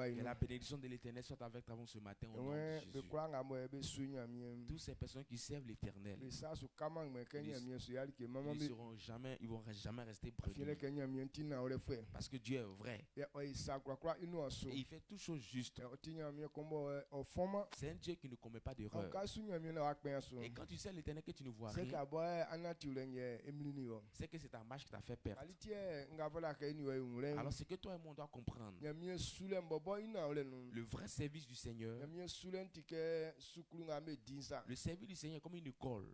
Que la bénédiction de l'Éternel soit avec toi ce matin au nom de Jésus. Toutes ces personnes qui servent l'Éternel, ils vont jamais rester brebis. Parce que Dieu est vrai. Et il fait toutes choses justes. C'est un Dieu qui ne commet pas d'erreur. Et quand tu sais l'Éternel que tu ne vois rien, c'est que c'est ta marche qui t'a fait perdre. Alors c'est que toi et moi on doit comprendre. Le vrai service du Seigneur, le service du Seigneur est comme une école.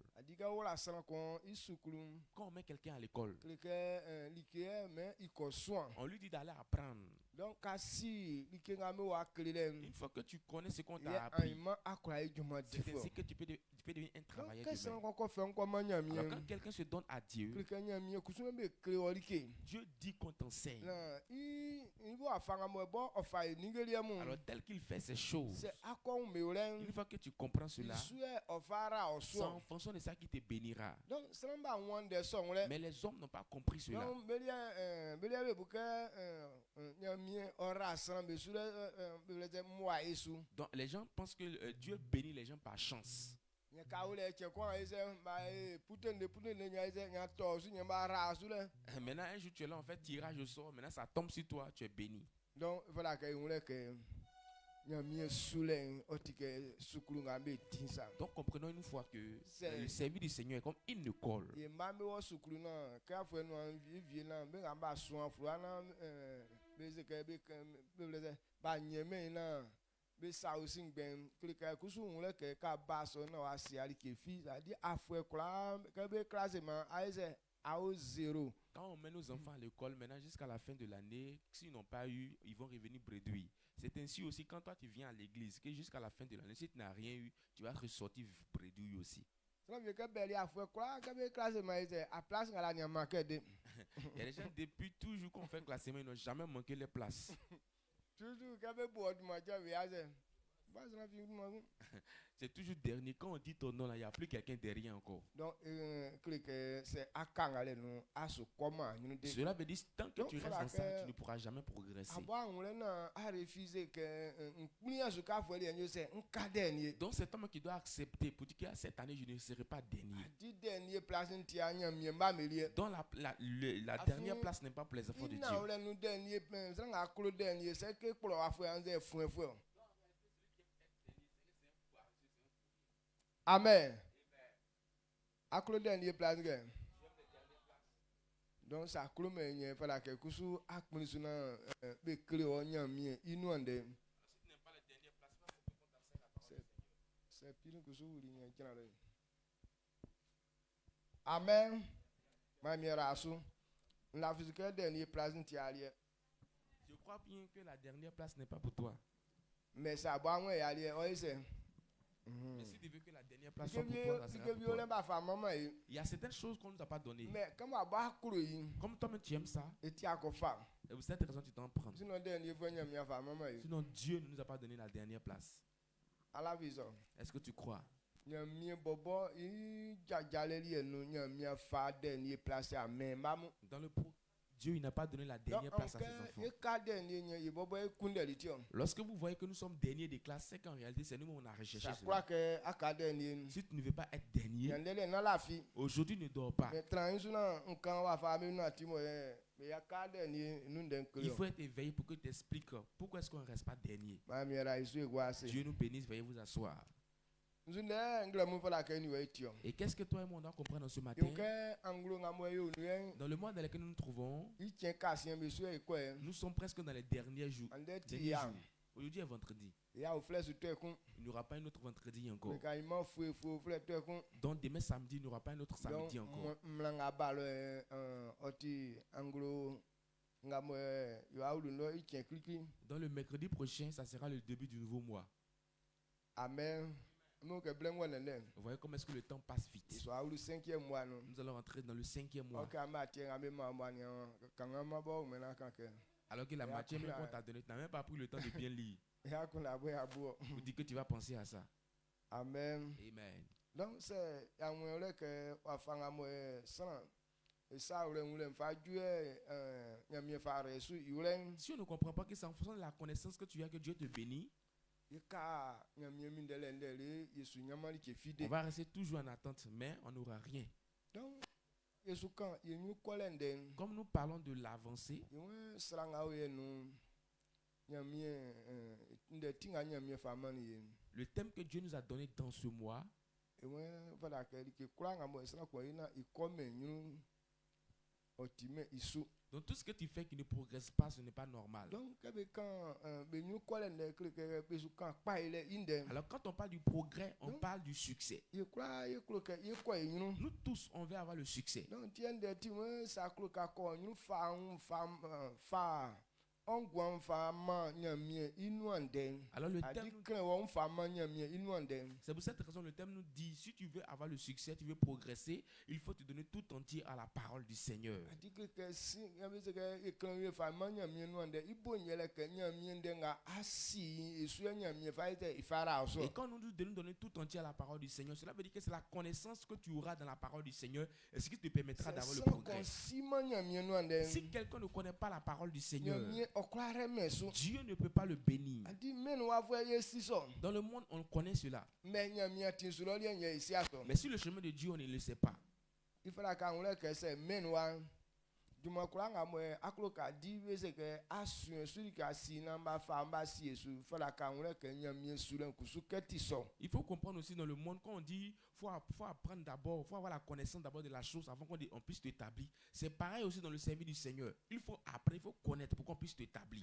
Quand on met quelqu'un à l'école, on lui dit d'aller apprendre. Une fois que tu connais ce qu'on t'a appris, c'est ainsi que tu peux devenir un travailleur de main. Alors quand quelqu'un se donne à Dieu, Dieu dit qu'on t'enseigne. Alors tel qu'il fait ces choses, une fois que tu comprends cela, c'est en fonction de ça qu'il te bénira. Mais les hommes n'ont pas compris cela. Donc les gens pensent que Dieu bénit les gens par chance. Maintenant, un jour tu es là, on fait tirage au sort, maintenant ça tombe sur toi, tu es béni. Donc voilà donc comprenons une fois que le service du Seigneur est comme une école. Quand on met nos enfants à l'école, maintenant jusqu'à la fin de l'année, s'ils n'ont pas eu, ils vont revenir bredouilles. C'est ainsi aussi quand toi tu viens à l'église, que jusqu'à la fin de l'année, si tu n'as rien eu, tu vas ressortir bredouille aussi. Il y a des gens depuis toujours qu'on fait classement, ils n'ont jamais manqué les places. C'est toujours dernier. Quand on dit ton nom, il n'y a plus quelqu'un derrière encore. Donc, cela veut dire que tant que tu restes dans ça, tu ne pourras jamais progresser. Donc, c'est toi qui dois accepter pour dire que cette année, je ne serai pas dernier. Donc, la dernière place n'est pas pour les enfants de Dieu. Amen. Donc ça clôt mais pas la quelque chose à connaissance be créer on yamie inouande. C'est pire que ça Amen. Ma mirasu. La physique dernière place n'tialie. Je crois bien que la dernière place n'est pas pour toi. Mais ça va moi y aller on essaie. Mais si tu veux que la dernière place soit pour toi, ça sera pour toi. Il y a certaines choses qu'on ne nous a pas données. Mais comme toi-même tu aimes ça, et pour cette raison tu t'en prends. Sinon Dieu ne nous a pas donné la dernière place. Est-ce que tu crois? Dans le Dieu il n'a pas donné la dernière place à ses enfants. Lorsque vous voyez que nous sommes derniers des classes, c'est qu'en réalité c'est nous on a recherché cela. Si tu ne veux pas être dernier, aujourd'hui ne dors pas. Il faut être éveillé pour que tu expliques pourquoi est-ce qu'on ne reste pas dernier. Dieu nous bénisse, veuillez vous asseoir. Et qu'est-ce que toi et moi on doit comprendre ce matin? Dans le monde dans lequel nous nous trouvons, nous sommes presque dans les derniers jours. Aujourd'hui est vendredi. Il n'y aura pas un autre vendredi encore. Donc demain samedi, il n'y aura pas un autre samedi encore. Dans le mercredi prochain, ça sera le début du nouveau mois. Amen. Vous voyez comment est-ce que le temps passe vite. Nous allons rentrer dans le 5e mois. Alors que la matière qu'on t'a donnée, tu n'as même pas pris le temps de bien lire. Pour dire que tu vas penser à ça. Amen. Amen. Donc c'est un que ça Si on ne comprend pas que c'est en fonction de la connaissance que tu as que Dieu te bénit, on va rester toujours en attente, mais on n'aura rien. Comme nous parlons de l'avancée, le thème que Dieu nous a donné dans ce mois, donc tout ce que tu fais qui ne progresse pas, ce n'est pas normal. Alors quand on parle du progrès, on parle du succès. Nous tous, on veut avoir le succès. Alors le thème, c'est pour cette raison le thème nous dit, si tu veux avoir le succès, tu veux progresser, il faut te donner tout entier à la parole du Seigneur. Et quand nous nous donnons tout entier à la parole du Seigneur, cela veut dire que c'est la connaissance que tu auras dans la parole du Seigneur et ce qui te permettra d'avoir le progrès. Si quelqu'un ne connaît pas la parole du Seigneur, Dieu ne peut pas le bénir. Dans le monde, on connaît cela. Mais sur le chemin de Dieu, on ne le sait pas. Il faudra qu'on le que c'est il faut comprendre aussi dans le monde quand on dit faut apprendre d'abord, faut avoir la connaissance d'abord de la chose avant qu'on puisse t'établir. C'est pareil aussi dans le service du Seigneur. Il faut apprendre, il faut connaître pour qu'on puisse t'établir.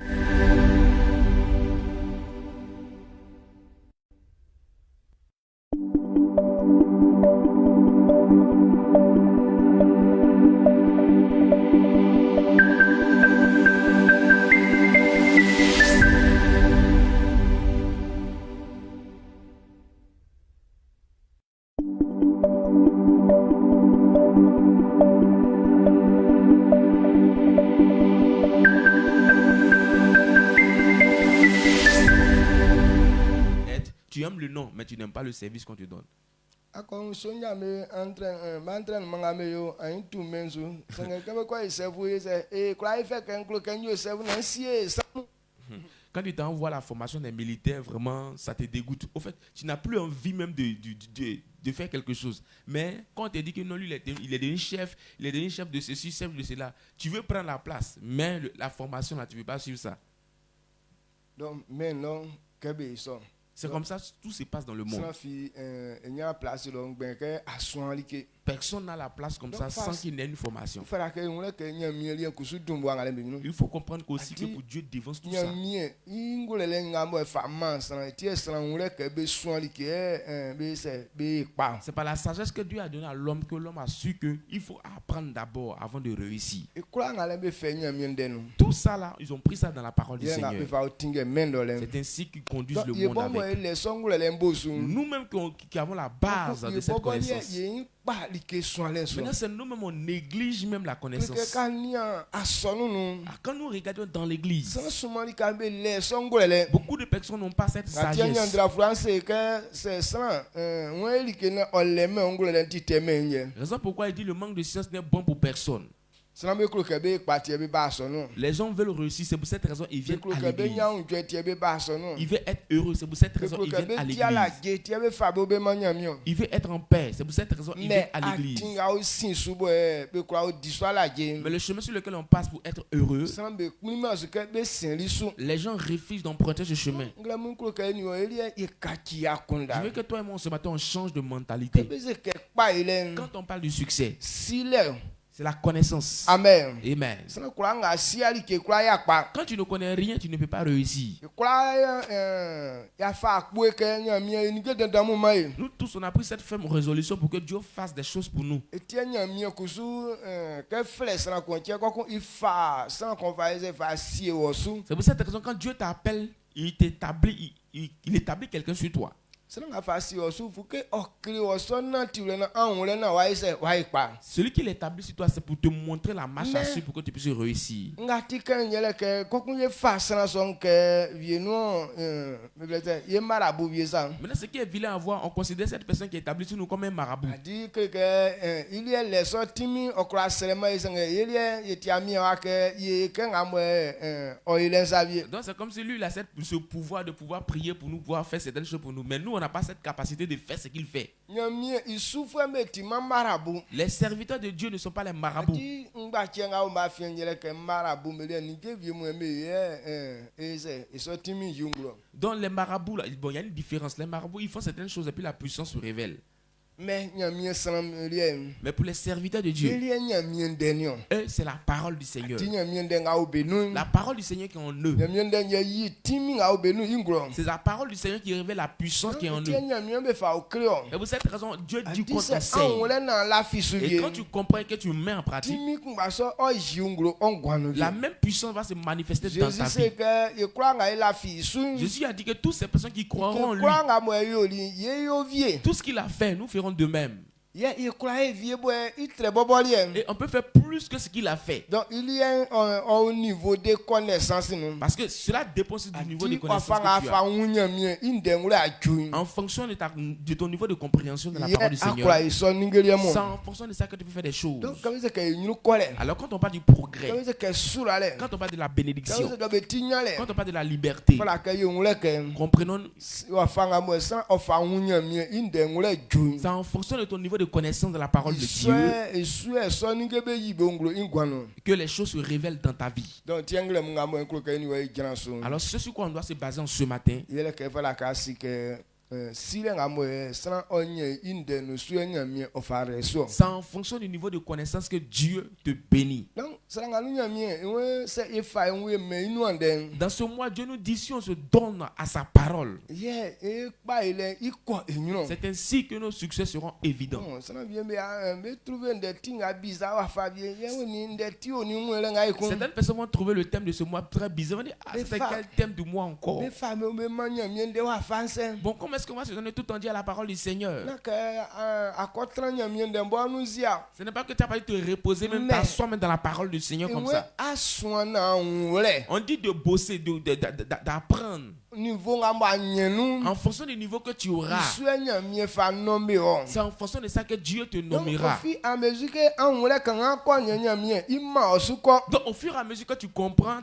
Tu aimes le nom, mais tu n'aimes pas le service qu'on te donne. Quand tu t'envoies la formation des militaires, vraiment, ça te dégoûte. Au fait, tu n'as plus envie même de faire quelque chose. Mais quand on te dit que non, lui, il est devenu chef, de ceci, chef de cela, tu veux prendre la place, mais la formation, là, tu ne veux pas suivre ça. Donc, maintenant, c'est comme ça, tout se passe dans le monde. Personne n'a la place comme ça sans qu'il y ait une formation. Il faut comprendre aussi que pour Dieu dévance tout ça. C'est par la sagesse que Dieu a donnée à l'homme que l'homme a su qu'il faut apprendre d'abord avant de réussir. Tout ça là, ils ont pris ça dans la parole du Seigneur. C'est ainsi qu'ils conduisent le monde avec. Nous-mêmes qui avons la base de cette connaissance. Maintenant, c'est nous-mêmes, on néglige même la connaissance. Quand nous regardons dans l'église, beaucoup de personnes n'ont pas cette sagesse. Raison pourquoi il dit le manque de science n'est bon pour personne. Les gens veulent réussir, c'est pour cette raison qu'ils viennent à l'église. Ils veulent être heureux, c'est pour cette raison qu'ils viennent à l'église. Ils veulent être en paix, c'est pour cette raison qu'ils viennent à l'église. Mais le chemin sur lequel on passe pour être heureux, les gens refusent d'emprunter ce chemin. Je veux que toi et moi ce matin on change de mentalité. Quand on parle du succès, c'est la connaissance. Amen. Amen. Quand tu ne connais rien, tu ne peux pas réussir. Nous tous, on a pris cette ferme résolution pour que Dieu fasse des choses pour nous. C'est pour cette raison, quand Dieu t'appelle, il établit quelqu'un sur toi. Celui qui l'établit sur toi, c'est pour te montrer la marche à suivre pour que tu puisses réussir. Maintenant, ce qui est vilain à voir, on considère cette personne qui est établie sur nous comme un marabout. Donc c'est comme si lui il a ce pouvoir de pouvoir prier pour nous, pouvoir faire certaines choses pour nous. Mais nous, on n'a pas cette capacité de faire ce qu'il fait. Les serviteurs de Dieu ne sont pas les marabouts. Donc les marabouts, bon, il y a une différence. Les marabouts, ils font certaines choses et puis la puissance se révèle. Mais pour les serviteurs de Dieu, eux, c'est la parole du Seigneur. La parole du Seigneur qui est en eux. C'est la parole du Seigneur qui révèle la puissance qui est en eux. Et pour cette raison, Dieu dit qu'on t'enseigne. Et quand tu comprends que tu mets en pratique, la même puissance va se manifester dans ta vie. Jésus a dit que toutes ces personnes qui croiront en lui, tout ce qu'il a fait, nous ferons de même. Et on peut faire plus que ce qu'il a fait. Donc il y a un niveau de connaissance. Parce que cela dépend du niveau de connaissance que tu as. En fonction de ton niveau de compréhension de la parole du Seigneur. C'est en fonction de ça que tu peux faire des choses. Alors quand on parle du progrès, quand on parle de la bénédiction, quand on parle de la liberté, comprenons, c'est en fonction de ton niveau de connaissance de la parole de Dieu que les choses se révèlent dans ta vie. Alors ce sur quoi on doit se baser en ce matin, c'est en fonction du niveau de connaissance que Dieu te bénit. Dans ce mois, Dieu nous dit si on se donne à sa parole, c'est ainsi que nos succès seront évidents. Certaines personnes vont trouver le thème de ce mois très bizarre. C'est quel thème du mois encore? Bon, comment est-ce qu'on va se donner tout entier à la parole du Seigneur? Ce n'est pas que tu n'as pas dû te reposer, même t'asseoir même dans la parole du Seigneur comme ça. On dit de bosser, d'apprendre. En fonction du niveau que tu auras, c'est en fonction de ça que Dieu te nommera. Donc au fur et à mesure que tu comprends,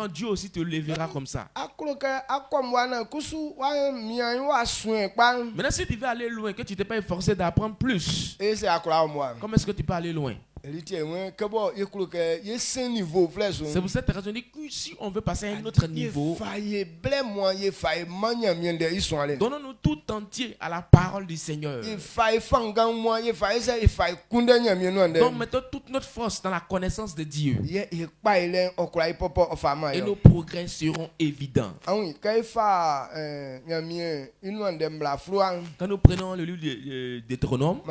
Dieu aussi te lèvera comme ça. Maintenant, si tu veux aller loin, que tu ne t'es pas efforcé d'apprendre plus, comment est-ce que tu peux aller loin? C'est pour cette raison que si on veut passer à un autre niveau, donnons-nous tout entier à la parole du Seigneur. Donc mettons toute notre force dans la connaissance de Dieu. Et nos progrès seront évidents. Quand nous prenons le livre de Deutéronome,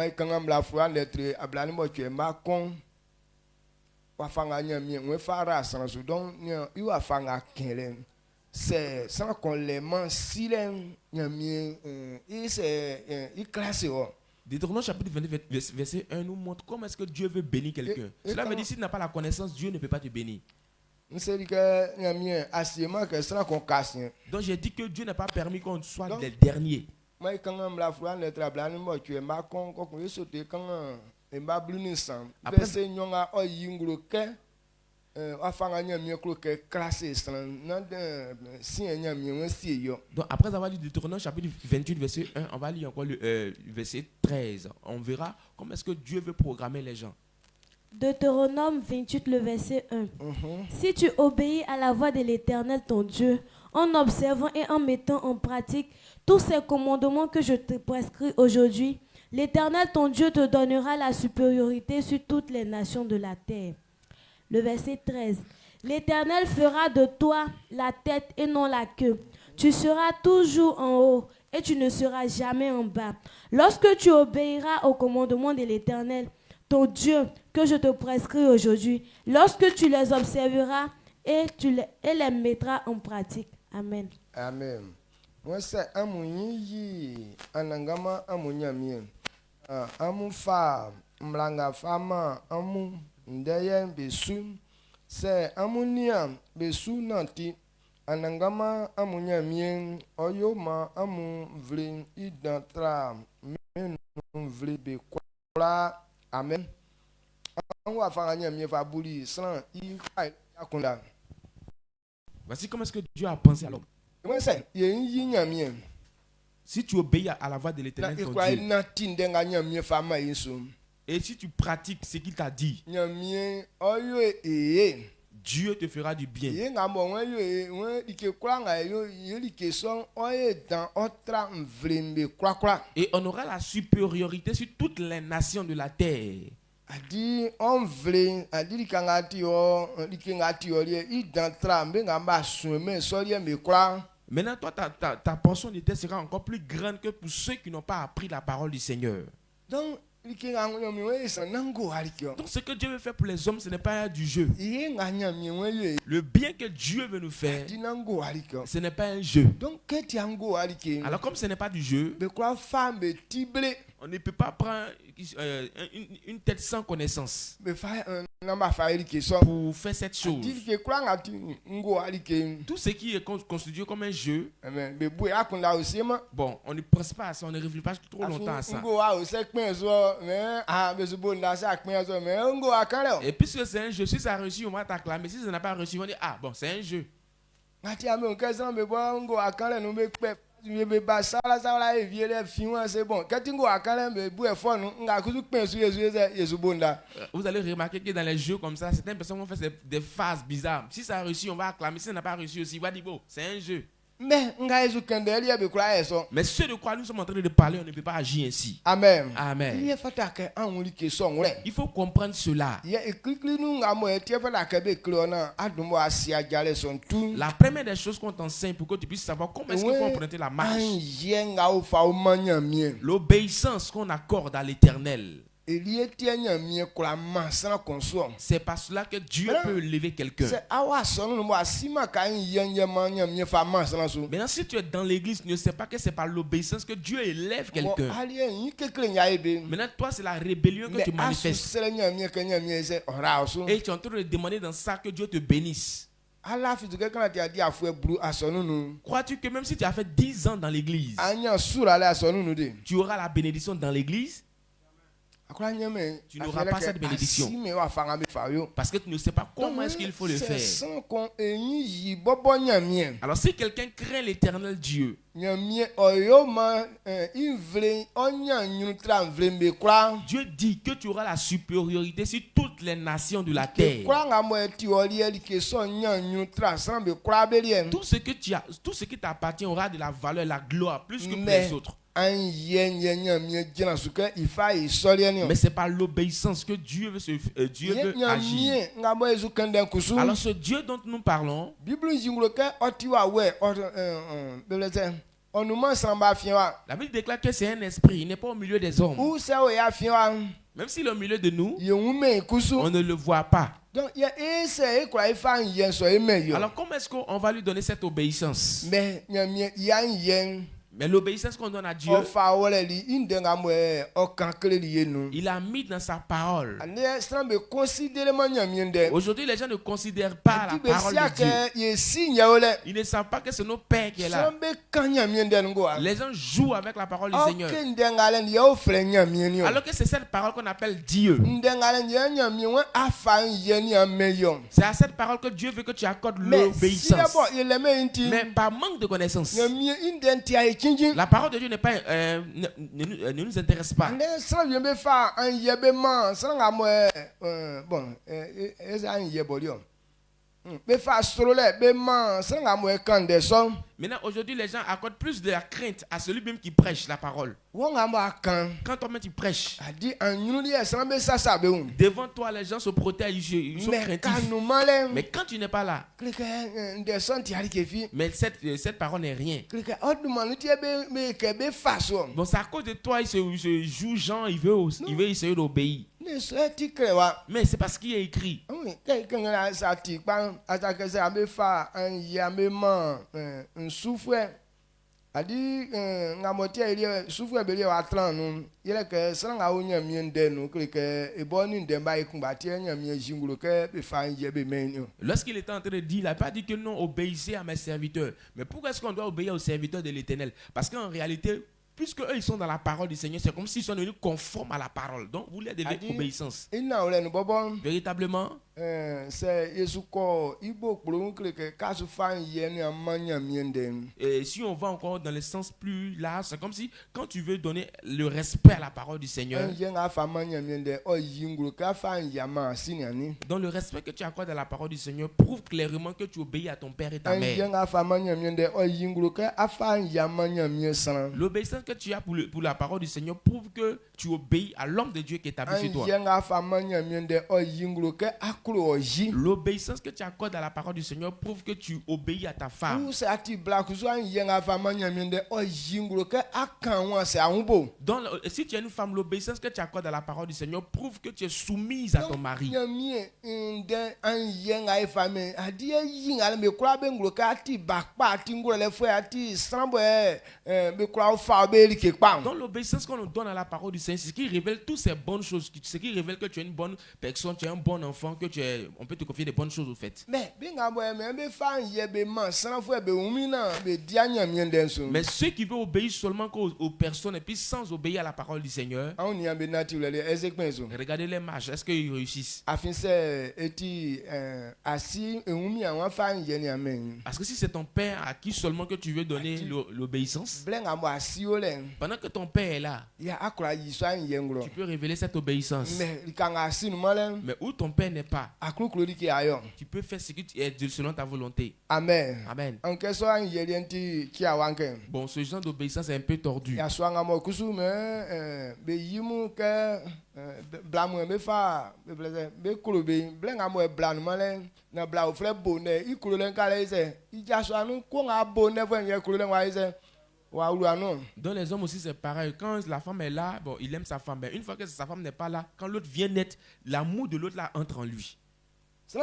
c'est sans qu'on les ment si Deutéronome chapitre 22 verset 1 nous montre comment est-ce que Dieu veut bénir quelqu'un. Cela veut dire si tu n'as pas la connaissance, Dieu ne peut pas te bénir. Donc j'ai dit que Dieu n'a pas permis qu'on soit les derniers. Donc après avoir lu Deutéronome chapitre 28 verset 1, on va lire encore le verset 13. On verra comment est-ce que Dieu veut programmer les gens. Deutéronome 28 le verset 1. Si tu obéis à la voix de l'Éternel ton Dieu, en observant et en mettant en pratique tous ces commandements que je te prescris aujourd'hui, l'Éternel ton Dieu te donnera la supériorité sur toutes les nations de la terre. Le verset 13. L'Éternel fera de toi la tête et non la queue. Tu seras toujours en haut et tu ne seras jamais en bas. Lorsque tu obéiras au commandement de l'Éternel, ton Dieu, que je te prescris aujourd'hui, lorsque tu les observeras et les mettras en pratique. Amen. Amen. Moi c'est amunyi anangama amunyamie. Amufa mlanga fama amu ndeye besu c'est amunia besu nanti anangama amunyamie oyoma amu vle idantra menu vle be kwa amen. Voici comment est-ce que Dieu a pensé à l'homme. Si tu obéis à la voix de l'Éternel ton Dieu, et si tu pratiques ce qu'il t'a dit, Dieu te fera du bien. Et on aura la supériorité sur toutes les nations de la terre. Maintenant, toi, ta portion de terre sera encore plus grande que pour ceux qui n'ont pas appris la parole du Seigneur. Donc, ce que Dieu veut faire pour les hommes, ce n'est pas du jeu. Le bien que Dieu veut nous faire, ce n'est pas un jeu. Alors comme ce n'est pas du jeu, on ne peut pas prendre une tête sans connaissance pour faire cette chose. Tout ce qui est constitué comme un jeu, bon, on ne pense pas à ça, on ne réfléchit pas trop longtemps à ça. Et puisque c'est un jeu, si ça a réussi, on va t'acclamer. Si ça n'a pas réussi, on va dire, ah bon, c'est un jeu. Vous allez remarquer que dans les jeux comme ça, certaines personnes vont faire des phases bizarres. Si ça a réussi, on va acclamer. Si ça n'a pas réussi aussi, on va dire, bon, c'est un jeu. Mais ce de quoi nous sommes en train de parler, on ne peut pas agir ainsi. Amen. Amen. Il faut comprendre cela. La première des choses qu'on t'enseigne pour que tu puisses savoir comment est-ce qu'il faut emprunter la marche, l'obéissance qu'on accorde à l'Éternel. C'est par cela que Dieu peut lever quelqu'un. Maintenant, si tu es dans l'église, tu ne sais pas que c'est par l'obéissance que Dieu élève quelqu'un. Maintenant, toi, c'est la rébellion que tu manifestes. Et tu es en train de demander dans ça que Dieu te bénisse. Crois-tu que même si tu as fait 10 ans dans l'église, tu auras la bénédiction dans l'église? Tu n'auras pas cette bénédiction parce que tu ne sais pas comment est-ce qu'il faut le faire. Alors si quelqu'un craint l'Éternel Dieu, Dieu dit que tu auras la supériorité sur toutes les nations de la terre. Tout ce que tu as, tout ce qui t'appartient aura de la valeur, la gloire plus que pour les autres. Mais c'est par l'obéissance que Dieu veut agir. Alors ce Dieu dont nous parlons, la Bible déclare que c'est un esprit, il n'est pas au milieu des hommes. Même s'il est au milieu de nous, on ne le voit pas. Alors comment est-ce qu'on va lui donner cette obéissance? Mais l'obéissance qu'on donne à Dieu, il a mis dans sa parole. Aujourd'hui, les gens ne considèrent pas la parole de Dieu. Ils ne savent pas que c'est notre Père qui est là. Les gens jouent avec la parole du Seigneur. Alors que c'est cette parole qu'on appelle Dieu. C'est à cette parole que Dieu veut que tu accordes l'obéissance. Mais par manque de connaissance, la parole de Dieu n'est pas, ne nous intéresse pas. Maintenant, aujourd'hui, les gens accordent plus de la crainte à celui même qui prêche la parole. Quand toi-même tu prêches, devant toi, les gens se protègent, ils sont craintifs. Mais quand tu n'es pas là, mais cette parole n'est rien. Bon, c'est à cause de toi, il se joue Jean, il veut essayer d'obéir. Mais c'est parce qu'il est écrit. adi ngamotia ile sufu ebele wa tranu ile ke sanga wonya miende no ke eboni ndemba ikumbati nya mi jingulu ke be fanje be menyo. Lorsqu'il était en train de dire, il n'a pas dit que non, obéissez à mes serviteurs. Mais pourquoi est-ce qu'on doit obéir aux serviteurs de l'Éternel? Parce qu'en réalité, puisque eux ils sont dans la parole du Seigneur, c'est comme s'ils sont devenus conformes à la parole. Donc vous leur devez obéissance. Véritablement, c'est Yesuko Ibo que kasu fan yeni amanya miende. Et si on va encore dans le sens plus large, c'est comme si quand tu veux donner le respect à la parole du Seigneur, dans le respect que tu accordes à la parole du Seigneur, prouve clairement que tu obéis à ton père et ta mère. L'obéissance que tu as pour la parole du Seigneur prouve que tu obéis à l'homme de Dieu qui est établi chez toi. L'obéissance que tu accordes à la parole du Seigneur prouve que tu obéis à ta femme. Si tu es une femme, l'obéissance que tu accordes à la parole du Seigneur prouve que tu es soumise à ton mari. Dans l'obéissance qu'on nous donne à la parole du Seigneur, c'est ce qui révèle toutes ces bonnes choses, ce qui révèle que tu es une bonne personne, tu es un bon enfant, que on peut te confier des bonnes choses au fait. Mais ceux qui veulent obéir seulement aux personnes et puis sans obéir à la parole du Seigneur, regardez les marches, est-ce qu'ils réussissent? Parce que si c'est ton père à qui seulement que tu veux donner l'obéissance, pendant que ton père est là, tu peux révéler cette obéissance. Mais où ton père n'est pas, tu peux faire ce qui est selon ta volonté. Amen. Amen. Bon, ce genre d'obéissance est un peu tordu. Dans les hommes aussi c'est pareil. Quand la femme est là, bon, il aime sa femme. Mais une fois que sa femme n'est pas là, quand l'autre vient naître, l'amour de l'autre là entre en lui. Il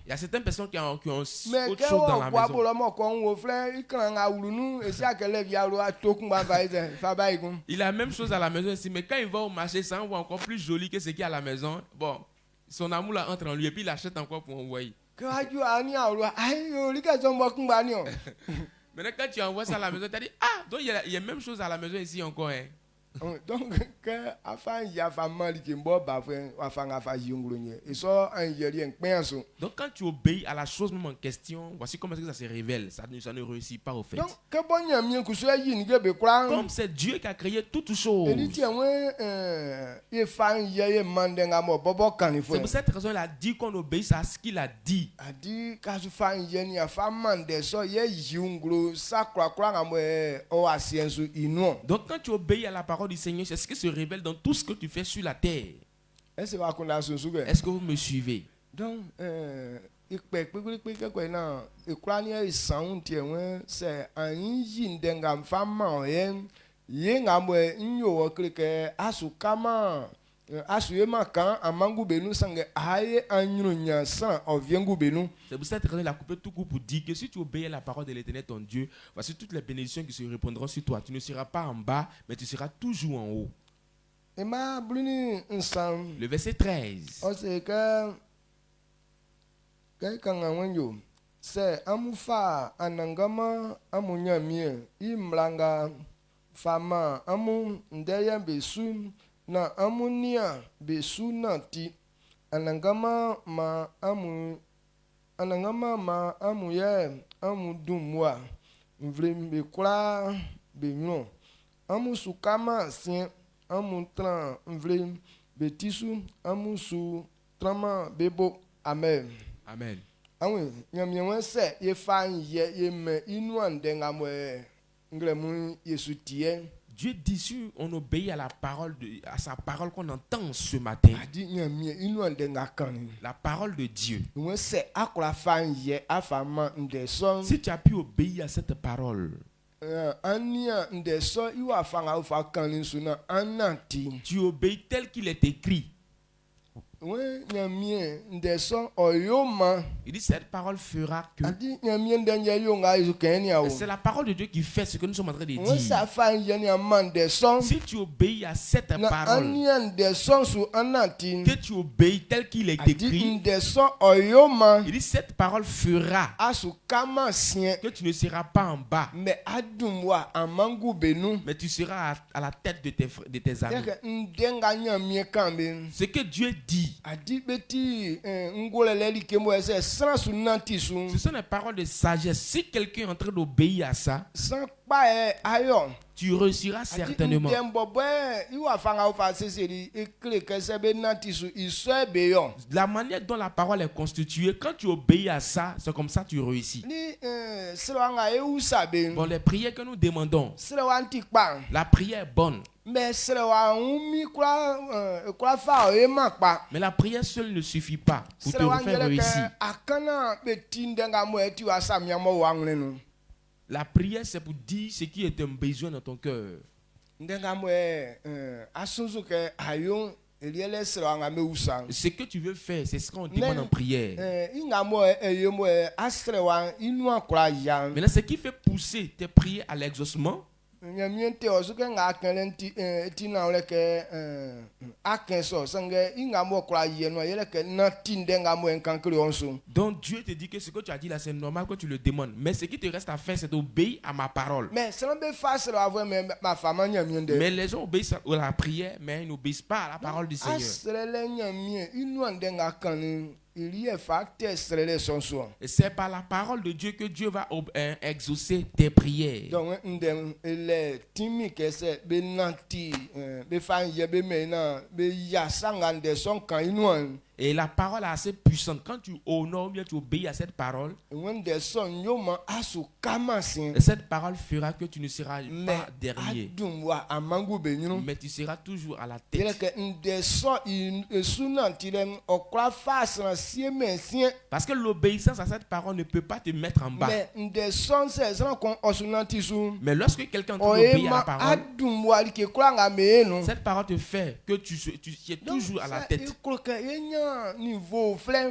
y a certaines personnes qui ont autre chose dans la maison. Il a la même chose à la maison ici, mais quand il va au marché, ça envoie encore plus joli que ce qu'il y a à la maison. Bon, son amour là entre en lui et puis il achète encore pour envoyer. Maintenant, quand tu envoies ça à la maison, tu as dit, ah, donc il y a la même chose à la maison ici encore. Hein. Donc, quand tu obéis à la chose même en question, voici comment ça se révèle. Ça ne réussit pas au fait. Comme c'est Dieu qui a créé toutes choses. C'est pour cette raison qu'il a dit qu'on obéisse à ce qu'il a dit. Donc quand tu obéis à la parole du Seigneur, c'est ce qui se révèle dans tout ce que tu fais sur la terre. Est-ce que vous me suivez? Donc, c'est pour cette raison qu'il a coupé tout coup pour dire que si tu obéis à la parole de l'Éternel ton Dieu, voici toutes les bénédictions qui se répondront sur toi. Tu ne seras pas en bas, mais tu seras toujours en haut. Le verset 13. C'est amufa anangama amunyamie imlanga fama amu ndeya besu na amunia besu na ti anangama ma amu ye amu dumwa mvrimbe kula benyo amu sukama sien amu tran mvrim betisu amu su trama bebo. Amen. Amen. Amen. Nyamyewe se ye fan ye me inu andengamwe ngremu Yesu tie. Dieu dit si on obéit à la parole à sa parole qu'on entend ce matin. La parole de Dieu. Si tu as pu obéir à cette parole, tu obéis tel qu'il est écrit. Il dit cette parole fera que. C'est la parole de Dieu qui fait ce que nous sommes en train de dire. Si tu obéis à cette parole, que tu obéis tel qu'il est écrit, il dit cette parole fera que tu ne seras pas en bas, mais tu seras à la tête de tes amis. Ce que Dieu dit, ce sont des paroles de sagesse. Si quelqu'un est en train d'obéir à ça, tu réussiras certainement. La manière dont la parole est constituée, quand tu obéis à ça, c'est comme ça que tu réussis. Bon, les prières que nous demandons, la prière est bonne. Mais la prière seule ne suffit pas pour te faire réussir. La prière, c'est pour dire ce qui est un besoin dans ton cœur. Ce que tu veux faire, c'est ce qu'on demande en prière. Maintenant, ce qui fait pousser tes prières à l'exaucement, donc Dieu te dit que ce que tu as dit là, c'est normal que tu le demandes. Mais ce qui te reste à faire, c'est d'obéir à ma parole. Mais les gens obéissent à la prière, mais ils n'obéissent pas à la parole du Seigneur. Et c'est par la parole de Dieu que Dieu va exaucer tes prières. Et la parole est assez puissante. Quand tu honores, bien tu obéis à cette parole, et cette parole fera que tu ne seras pas dernier, mais tu seras toujours à la tête. Parce que l'obéissance à cette parole ne peut pas te mettre en bas. Mais lorsque quelqu'un obéit à la parole, cette parole te fait que tu es toujours à la tête.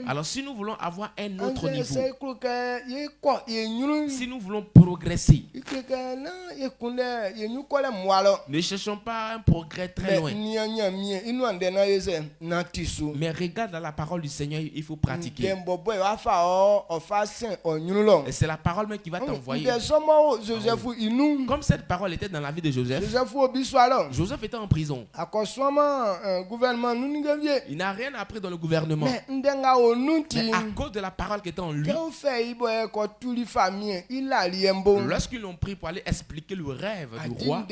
Alors si nous voulons avoir un autre niveau, si nous voulons progresser, ne cherchons pas un progrès très loin, mais regarde dans la parole du Seigneur, il faut pratiquer. Et c'est la parole même qui va t'envoyer. Comme cette parole était dans la vie de Joseph, Joseph était en prison. Il n'a rien appris dans le gouvernement. Mais à cause de la parole qui était en lui, lorsqu'ils l'ont pris pour aller expliquer le rêve du roi,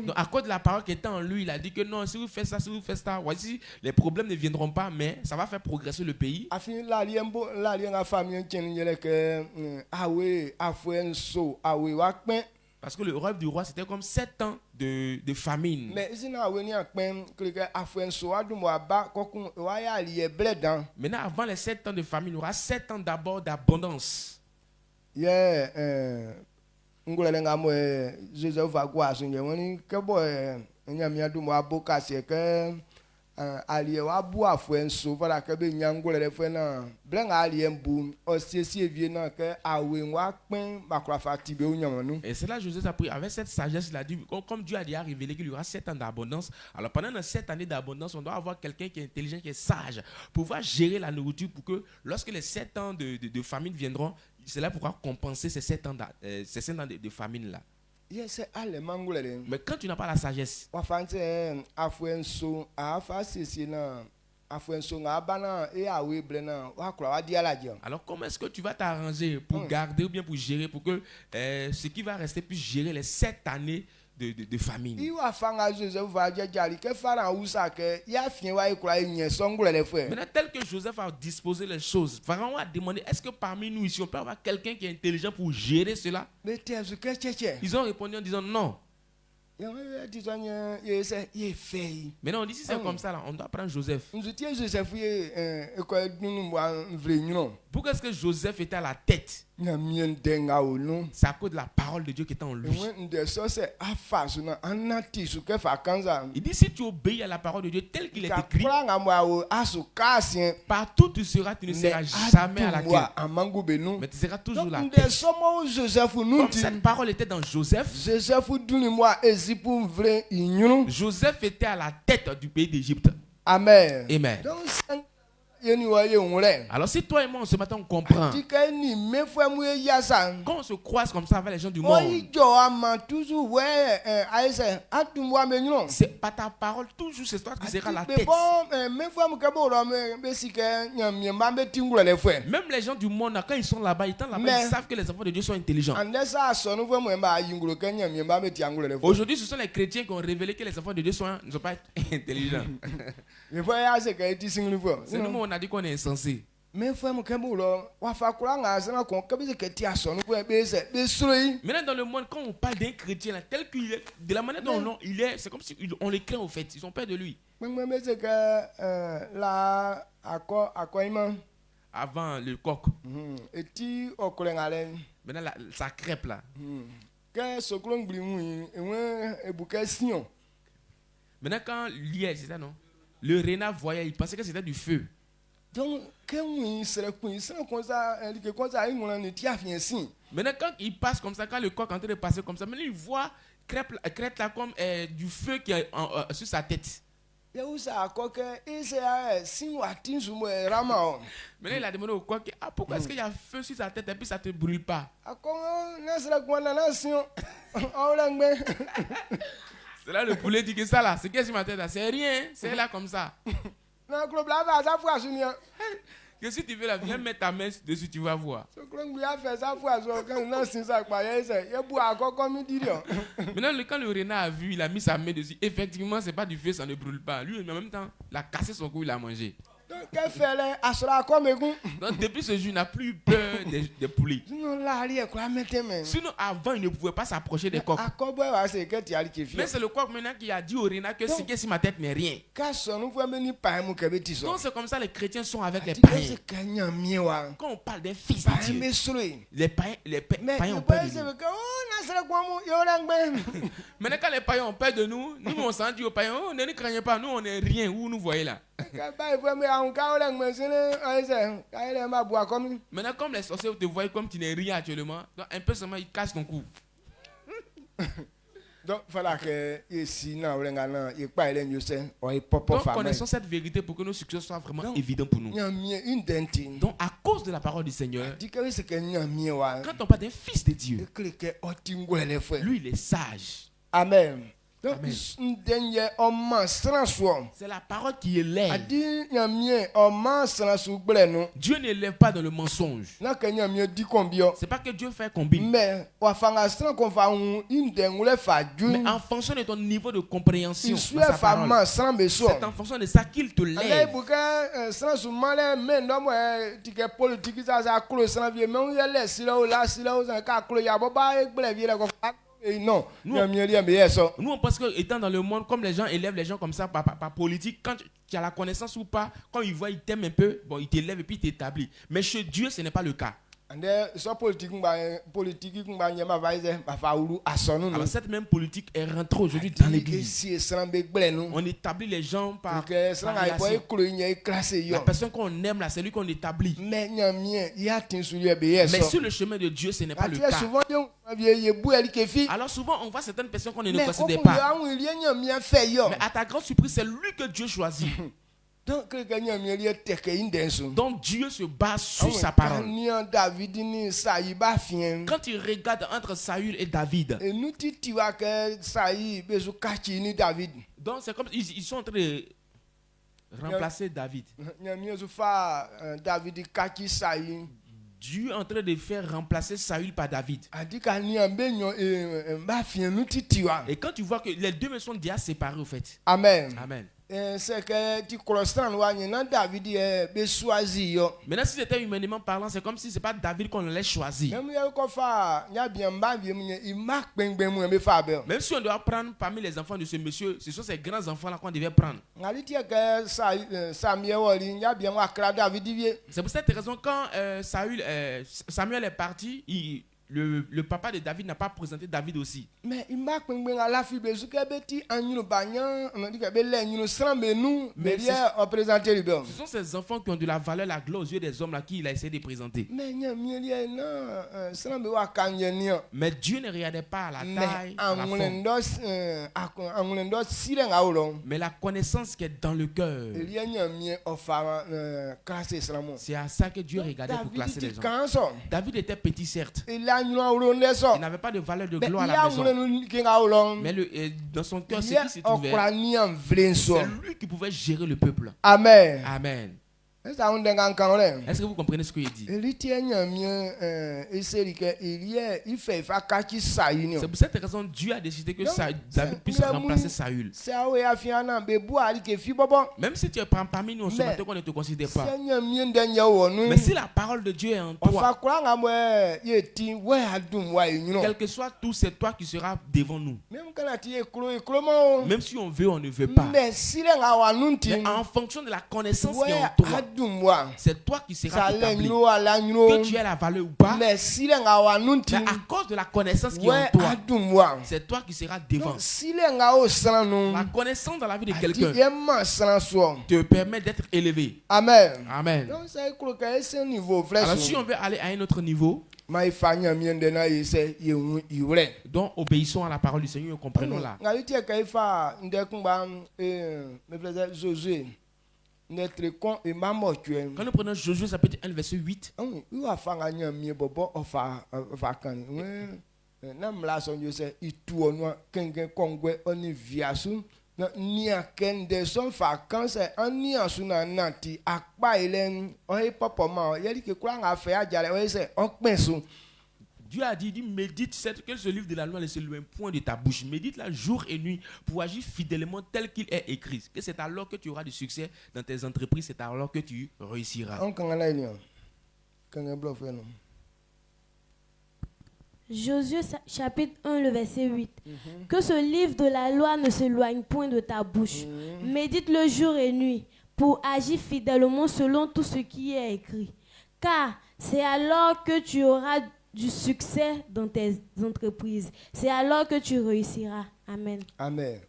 donc à cause de la parole qui était en lui, il a dit que non, si vous faites ça, voici, les problèmes ne viendront pas, mais ça va faire progresser le pays. Parce que le rêve du roi, c'était comme 7 ans de famine. Maintenant, avant les 7 ans de famine, il y aura 7 ans d'abord d'abondance. Et c'est là Joseph a pris avec cette sagesse, il a dit, comme Dieu a déjà révélé qu'il y aura 7 ans d'abondance, alors pendant 7 années d'abondance, on doit avoir quelqu'un qui est intelligent, qui est sage, pour pouvoir gérer la nourriture, pour que lorsque les 7 ans de famine viendront, c'est là pour pouvoir compenser ces 7 ans de famine là. Mais quand tu n'as pas la sagesse, alors comment est-ce que tu vas t'arranger pour garder ou bien pour gérer, pour que ce qui va rester puisse gérer les 7 années de famine? Maintenant, tel que Joseph a disposé les choses, Pharaon a demandé, est-ce que parmi nous ici, on peut avoir quelqu'un qui est intelligent pour gérer cela? Ils ont répondu en disant non. Maintenant, on dit si c'est comme ça, là, on doit prendre Joseph. Pourquoi est-ce que Joseph était à la tête? C'est à cause de la parole de Dieu qui était en lui. Il dit, si tu obéis à la parole de Dieu telle qu'il est écrit, partout tu seras, tu ne seras jamais à la queue, mais tu seras toujours la tête. Comme cette parole était dans Joseph, Joseph était à la tête du pays d'Égypte. Amen. Amen. Alors si toi et moi ce matin on comprend, quand on se croise comme ça avec les gens du monde, c'est pas ta parole, toujours c'est toi qui seras la tête. Même les gens du monde, quand ils sont là-bas, ils savent que les enfants de Dieu sont intelligents. Aujourd'hui, ce sont les chrétiens qui ont révélé que les enfants de Dieu ne sont pas intelligents. C'est nous, on a dit qu'on est insensé. Maintenant, dans le monde, quand on parle d'un chrétien, là, tel qu'il est, de la manière dont il est, c'est comme si on les craint au fait. Ils ont peur de lui. Avant le coq. Maintenant, ça crêpe là. Maintenant, quand l'hier, c'est ça, non? Le renard voyait, il pensait que c'était du feu. Donc, maintenant, quand il passe comme ça, quand le coq est en train de passer comme ça, maintenant il voit crête là comme du feu qui est sur sa tête. Maintenant, il a demandé au coq, pourquoi est-ce qu'il y a feu sur sa tête et puis ça ne te brûle pas? C'est là le poulet dit que ça là, c'est qu'est-ce qui m'a tête là, c'est rien, c'est là comme ça. Que si tu veux la viens mettre ta main dessus, tu vas voir. Maintenant, quand le renard a vu, il a mis sa main dessus. Effectivement, c'est pas du feu, ça ne brûle pas. Lui, en même temps, il a cassé son cou, il a mangé. Donc, depuis ce jour, il n'a plus peur des poulets. Sinon, avant, il ne pouvait pas s'approcher des coqs. Mais c'est le coq maintenant qui a dit au renard que ce qui est sur ma tête n'est rien. Donc, c'est comme ça les chrétiens sont avec les païens. Quand on parle d'un fils de Dieu, les païens ont peur de nous. Maintenant, quand les païens ont peur de nous, nous on s'en dit aux païens, oh, ne craignez pas, nous on n'est rien, où nous voyez là. Maintenant, comme les sorciers te voient comme tu n'es rien actuellement, donc un peu seulement ils cassent ton cou. Donc, connaissons cette vérité pour que nos succès soient vraiment évidents pour nous. Donc, à cause de la parole du Seigneur, quand on parle d'un fils de Dieu, lui, il est sage. Amen. C'est la parole qui élève. Dieu n'élève pas dans le mensonge. C'est pas que Dieu fait combine. Mais en fonction de ton niveau de compréhension, c'est en fonction de ça qu'il te lève. Non. Nous on pense que étant dans le monde, comme les gens élèvent les gens comme ça par politique, quand tu as la connaissance ou pas, quand ils voient, ils t'aiment un peu, bon, ils t'élèvent et puis ils t'établissent. Mais chez Dieu, ce n'est pas le cas. Alors cette même politique est rentrée aujourd'hui dans l'église. On établit les gens par relation. La personne qu'on aime là, c'est lui qu'on établit. Mais sur le chemin de Dieu, ce n'est pas le cas. Alors souvent on voit certaines personnes qu'on ne considère pas. Mais à ta grande surprise, c'est lui que Dieu choisit. Donc Dieu se base sur sa parole. Quand il regarde entre Saül et David, donc c'est comme ils sont en train de remplacer David. Dieu est en train de faire remplacer Saül par David. Et quand tu vois que les deux me sont déjà séparés au fait. Amen. Amen. c'est que tu constant David be choisi yo. Maintenant, si c'était humainement parlant, c'est comme si c'est pas David qu'on allait choisir. Même si on doit prendre parmi les enfants de ce monsieur, ce sont ces grands enfants là qu'on devait prendre. C'est pour cette raison quand Samuel est parti, le papa de David n'a pas présenté David aussi. Mais ce sont ces enfants qui ont de la valeur, la gloire aux yeux des hommes là qu'il a essayé de présenter. Mais Dieu ne regardait pas à la taille, à la forme. Mais la connaissance qui est dans le cœur. C'est à ça que Dieu regardait pour classer les gens. David était petit certes. Il n'avait pas de valeur de gloire à la maison. Mais dans son cœur, ce qui s'est trouvé, c'est lui qui pouvait gérer le peuple. Amen. Amen. Est-ce que vous comprenez ce qu'il dit? C'est pour cette raison que Dieu a décidé que David puisse remplacer Saül. Même si tu es parmi nous, ce matin qu'on ne te considère pas. Mais si la parole de Dieu est en toi, quel que soit tout, c'est toi qui seras devant nous. Même si on veut, on ne veut pas. Mais en fonction de la connaissance qui est en toi, c'est toi qui seras établi. Que tu aies la valeur ou pas. Mais à cause de la connaissance qui est en toi, c'est toi qui seras devant. La connaissance dans la vie de quelqu'un te permet d'être élevé. Amen. Amen. Alors si on veut aller à un autre niveau, donc obéissons à la parole du Seigneur et comprenons-la. Quand nous prenons Josué chapitre 1 verset 8, Dieu a dit médite que ce livre de la loi ne s'éloigne point de ta bouche. Médite-la jour et nuit pour agir fidèlement tel qu'il est écrit. Que c'est alors que tu auras du succès dans tes entreprises, c'est alors que tu réussiras. Josué chapitre 1, le verset 8. Que ce livre de la loi ne s'éloigne point de ta bouche. Médite-le jour et nuit pour agir fidèlement selon tout ce qui est écrit. Car c'est alors que tu auras du succès dans tes entreprises. C'est alors que tu réussiras. Amen. Amen.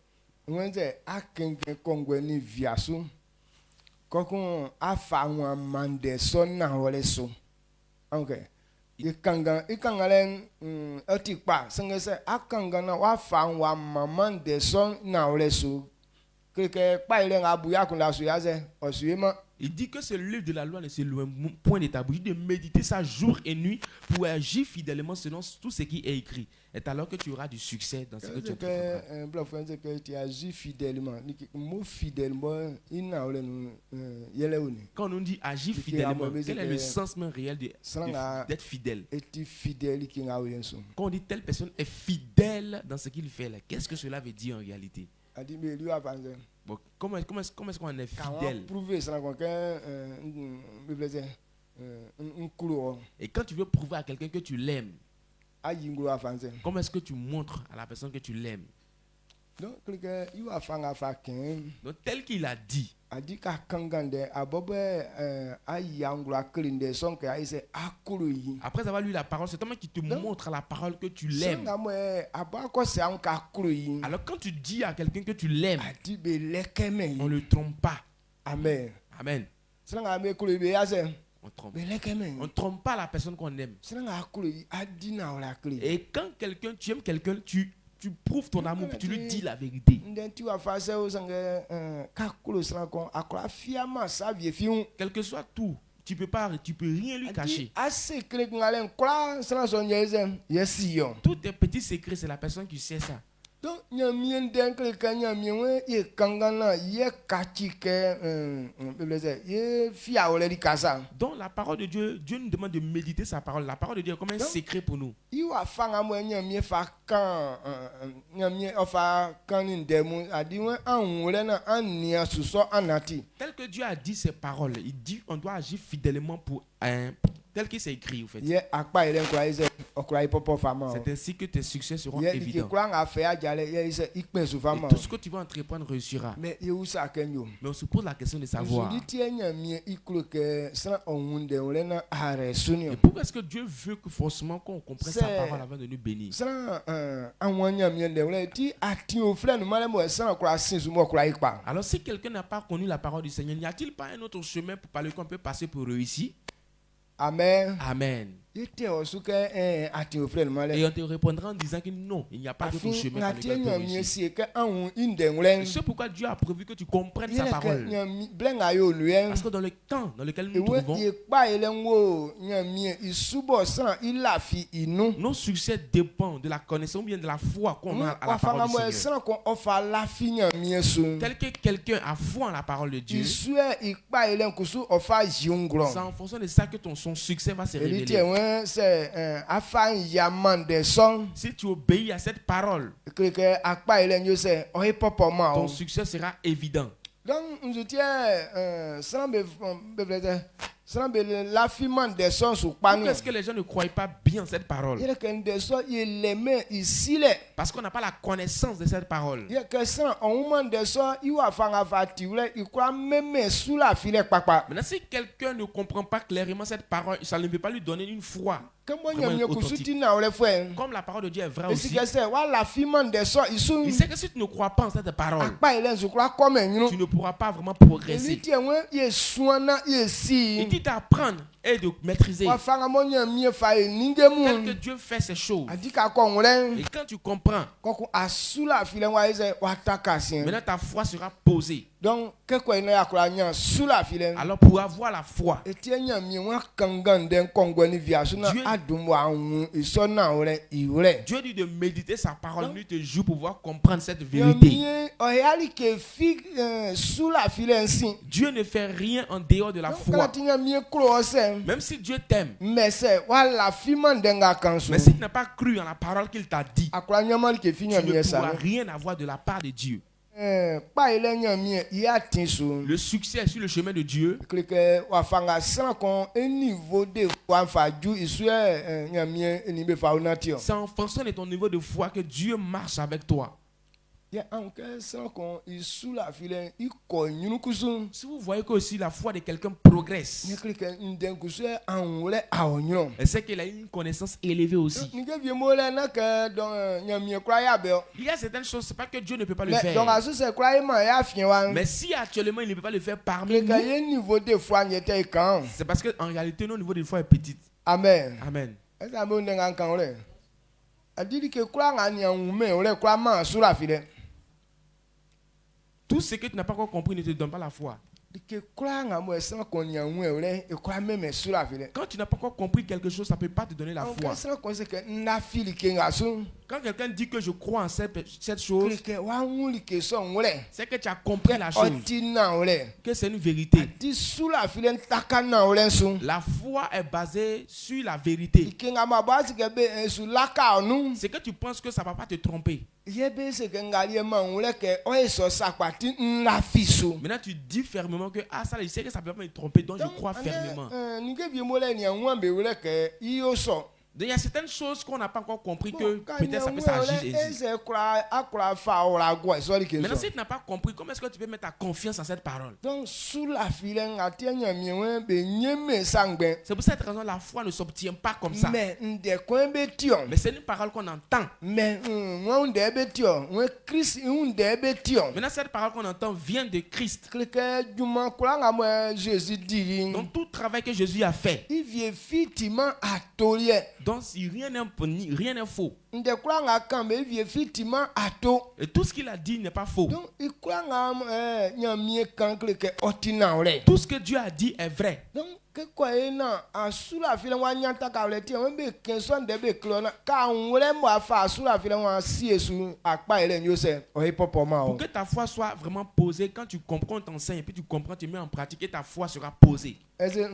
Okay. Il dit que ce livre de la loi ne s'éloigne point de ta bouche, de méditer ça jour et nuit pour agir fidèlement selon tout ce qui est écrit. Et alors que tu auras du succès dans ce que tu fais. Quand on nous dit agir fidèlement, quel est le sens même réel d'être fidèle? Quand on dit telle personne est fidèle dans ce qu'il fait, qu'est-ce que cela veut dire en réalité? Bon, comment est-ce qu'on est fidèle? Et quand tu veux prouver à quelqu'un que tu l'aimes, comment est-ce que tu montres à la personne que tu l'aimes? Donc tel qu'il a dit. Après avoir lu la parole, c'est toi qui te montre à la parole que tu l'aimes. Alors quand tu dis à quelqu'un que tu l'aimes, on ne le trompe pas. Amen. Amen. On ne trompe pas la personne qu'on aime. Et quand tu aimes quelqu'un, tu prouves ton amour, puis tu lui dis la vérité. Quel que soit tout, tu peux rien lui cacher. Tous tes petits secrets, c'est la personne qui sait ça. Donc, nyamien denke ka nyamien ye kangana ye kachike ye fia ole di kasa. Donc la parole de Dieu, Dieu nous demande de méditer sa parole. La parole de Dieu est comme un secret pour nous. Iwa fanga mo nyamien fa kan nyamien ofa kanin demu adiwe anwule na ania suso anati. Tel que Dieu a dit ses paroles, il dit on doit agir fidèlement pour tel qu'il s'est écrit en fait. C'est ainsi que tes succès seront évidents. Et tout ce que tu vas entreprendre réussira. Mais on se pose la question de savoir. Et pourquoi est-ce que Dieu veut que forcément qu'on comprenne sa parole avant de nous bénir? Alors si quelqu'un n'a pas connu la parole du Seigneur, n'y a-t-il pas un autre chemin par lequel on peut passer pour réussir? Amen. Amen. Et on te répondra en disant que non, il n'y a pas d'autre chemin par lequel on peut réussir. C'est pourquoi Dieu a prévu que tu comprennes sa parole. Parce que dans le temps dans lequel nous nous trouvons, nos succès dépendent de la connaissance ou bien de la foi qu'on a à la parole du Seigneur. Tel que quelqu'un a foi en la parole de Dieu, c'est en fonction de ça que son succès va se révéler. Si tu obéis à cette parole, ton succès sera évident. Donc, nous est-ce que les gens ne croient pas bien cette parole? Parce qu'on n'a pas la connaissance de cette parole. Maintenant, si quelqu'un ne comprend pas clairement cette parole, ça ne peut pas lui donner une foi. Comme la parole de Dieu est vraie aussi. Il sait que si tu ne crois pas en cette parole, tu ne pourras pas vraiment progresser. Il dit d'apprendre et de maîtriser. Tel que Dieu fait ces choses. Et quand tu comprends, maintenant ta foi sera posée. Donc, alors pour avoir la foi, Dieu dit de méditer sa parole nuit et jour pour pouvoir comprendre cette vérité. Dieu ne fait rien en dehors de la foi. Même si Dieu t'aime, mais si tu n'as pas cru en la parole qu'il t'a dit, tu ne pourras rien avoir de la part de Dieu. Le succès sur le chemin de Dieu, c'est en fonction de ton niveau de foi que Dieu marche avec toi. Si vous voyez que aussi la foi de quelqu'un progresse, c'est qu'il a une connaissance élevée aussi. Il y a certaines choses, c'est pas que Dieu ne peut pas le faire. Mais si actuellement il ne peut pas le faire parmi nous, c'est parce qu'en réalité notre niveau de foi est petit. Amen. Amen. Tout ce que tu n'as pas encore compris ne te donne pas la foi. Quand tu n'as pas encore compris quelque chose, ça ne peut pas te donner la foi. Quand quelqu'un dit que je crois en cette chose, c'est que tu as compris la chose, que c'est une vérité. La foi est basée sur la vérité. C'est que tu penses que ça ne va pas te tromper. Maintenant tu dis fermement que ça, je sais que ça ne peut pas me tromper, donc je crois fermement. Il y a certaines choses qu'on n'a pas encore compris que peut-être ça peut s'agir ainsi. Maintenant, si tu n'as pas compris, comment est-ce que tu peux mettre ta confiance en cette parole? C'est pour cette raison que la foi ne s'obtient pas comme ça. Mais c'est une parole qu'on entend. Maintenant, cette parole qu'on entend vient de Christ. Donc tout travail que Jésus a fait, donc rien n'est faux. Et tout ce qu'il a dit n'est pas faux. Tout ce que Dieu a dit est vrai. que quoi non en sous la file wa nyanta ka le ti on be kenson de be clona ka onre mo afa sous la file wa si esu apa ele nyo se o hipopoma pour que ta foi soit vraiment posée, quand tu comprends, t'enseignes et puis tu comprends, tu mets en pratique et ta foi sera posée. Est-ce que je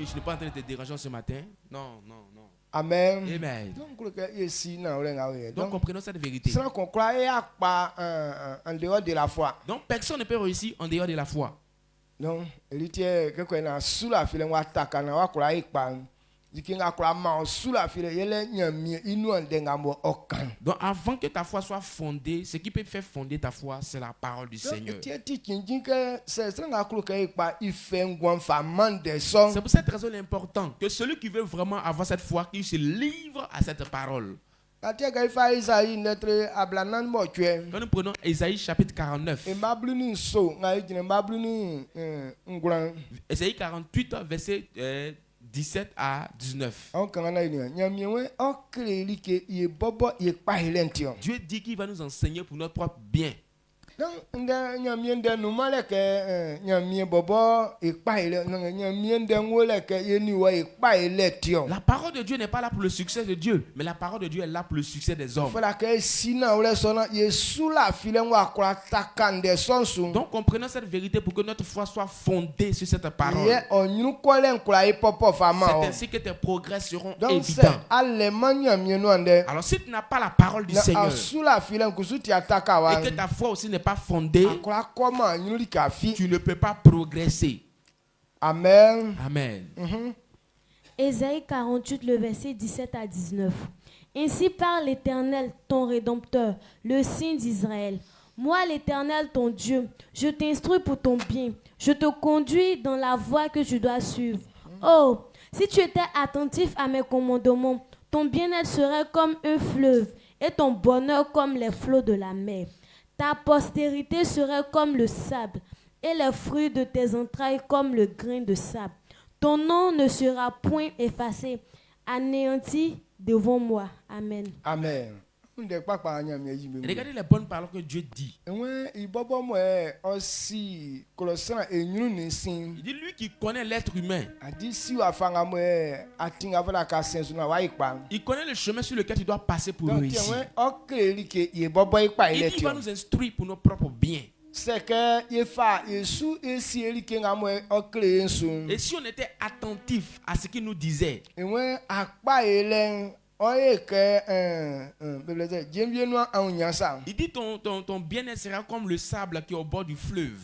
ne suis pas en train de te déranger ce matin? Non. Amen. Amen. Donc comprenons cette vérité. Sans qu'on croit en dehors de la foi. Donc personne ne peut réussir en dehors de la foi. Donc il tient que na sous la file wa taka na wa croit ikpa. Donc avant que ta foi soit fondée, ce qui peut faire fonder ta foi, c'est la parole du Seigneur. C'est pour cette raison important que celui qui veut vraiment avoir cette foi, qu'il se livre à cette parole. Quand nous prenons Ésaïe chapitre 49, Ésaïe 48 verset 17 à 19. Dieu dit qu'il va nous enseigner pour notre propre bien. La parole de Dieu n'est pas là pour le succès de Dieu, mais la parole de Dieu est là pour le succès des hommes. Donc comprenons cette vérité pour que notre foi soit fondée sur cette parole. C'est ainsi que tes progrès seront évidents. Alors si tu n'as pas la parole du Seigneur et que ta foi aussi n'est pas fondée, tu ne peux pas progresser. Amen. Amen. Ésaïe 48, le verset 17 à 19. Ainsi parle l'Éternel, ton Rédempteur, le Saint d'Israël. Moi, l'Éternel, ton Dieu, je t'instruis pour ton bien. Je te conduis dans la voie que tu dois suivre. Oh, si tu étais attentif à mes commandements, ton bien-être serait comme un fleuve et ton bonheur comme les flots de la mer. Ta postérité serait comme le sable, et les fruits de tes entrailles comme le grain de sable. Ton nom ne sera point effacé, anéanti devant moi. Amen. Amen. Regardez les bonnes paroles que Dieu dit. Il dit lui qui connaît l'être humain. Il connaît le chemin sur lequel tu dois passer pour réussir. Il dit qu'il va nous instruire pour nos propres biens. Et si on était attentif à ce qu'il nous disait, il dit ton bien-être sera comme le sable qui est au bord du fleuve.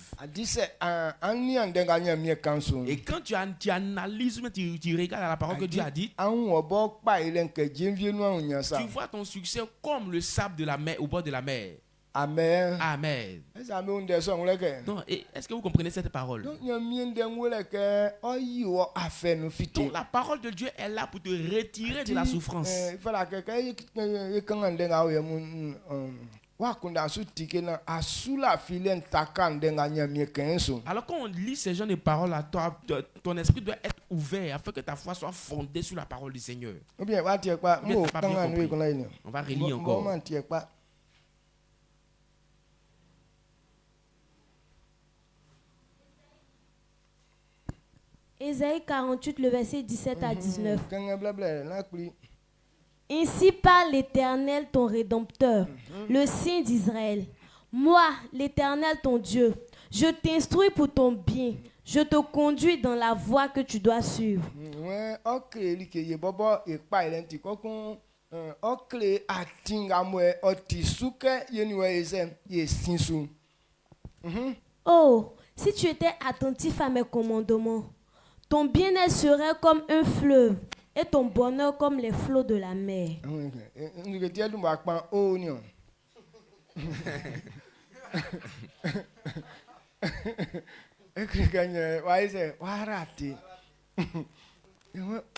Et quand tu analyses, tu regardes la parole que Dieu a dit, tu vois ton succès comme le sable de la mer, au bord de la mer. Amen. Amen. Non, est-ce que vous comprenez cette parole? Donc la parole de Dieu est là pour te retirer de la souffrance. Alors quand on lit ces genres de paroles à toi, ton esprit doit être ouvert afin que ta foi soit fondée sur la parole du Seigneur. On va relire encore. Ésaïe 48, le verset 17 à 19. Ainsi parle l'Éternel, ton Rédempteur, le Saint d'Israël. Moi, l'Éternel, ton Dieu, je t'instruis pour ton bien. Je te conduis dans la voie que tu dois suivre. Oh, si tu étais attentif à mes commandements, ton bien-être serait comme un fleuve et ton bonheur comme les flots de la mer.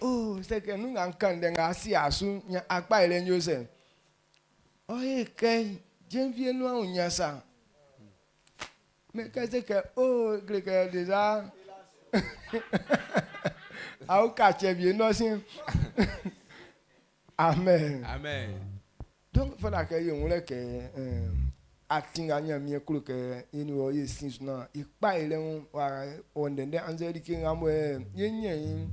Oh, c'est que nous avons assis à sous akpa ele nyose. Oh, que Dieu vient nous on yasa. Mais qu'est-ce que oh, que déjà au quartier bien aussi. Amen. Amen. Donc il faut que on le que atinga nyamie kuloke inu ye sinsuna ikpa ile wa ondende anzeli kinga mwe yenye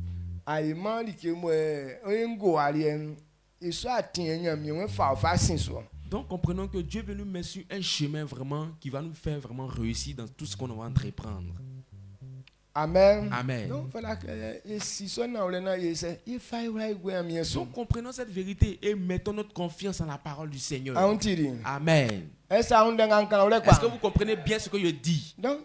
ayima like mwe ngo alien iso atinga nyamie we fa sinso. Donc comprenons que Dieu veut nous mettre sur un chemin vraiment qui va nous faire vraiment réussir dans tout ce qu'on va entreprendre. Amen. Amen. Donc comprenons cette vérité et mettons notre confiance en la parole du Seigneur. Amen. Est-ce que vous comprenez bien ce que je dis? Donc